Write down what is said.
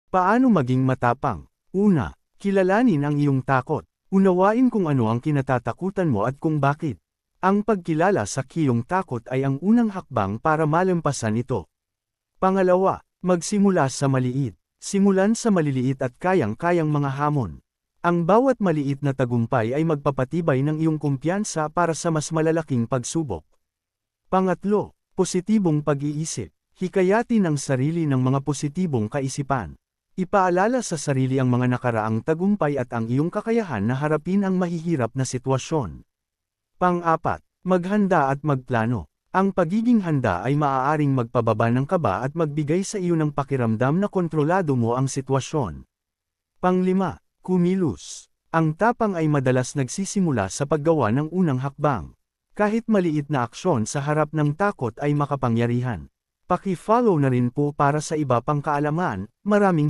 Paano maging matapang? Una, kilalanin ang iyong takot. Unawain kung ano ang kinatatakutan mo at kung bakit. Ang pagkilala sa iyong takot ay ang unang hakbang para malampasan ito. Pangalawa, magsimula sa maliit. Simulan sa maliliit at kayang-kayang mga hamon. Ang bawat maliit na tagumpay ay magpapatibay ng iyong kumpiyansa para sa mas malalaking pagsubok. Pangatlo, positibong pag-iisip. Hikayatin ang sarili ng mga positibong kaisipan. Ipaalala sa sarili ang mga nakaraang tagumpay at ang iyong kakayahan na harapin ang mahihirap na sitwasyon. Pang-apat, maghanda at magplano. Ang pagiging handa ay maaaring magpababa ng kaba at magbigay sa iyo ng pakiramdam na kontrolado mo ang sitwasyon. Pang-lima, kumilos. Ang tapang ay madalas nagsisimula sa paggawa ng unang hakbang. Kahit maliit na aksyon sa harap ng takot ay makapangyarihan. Paki-follow na rin po para sa iba pang kaalaman. Maraming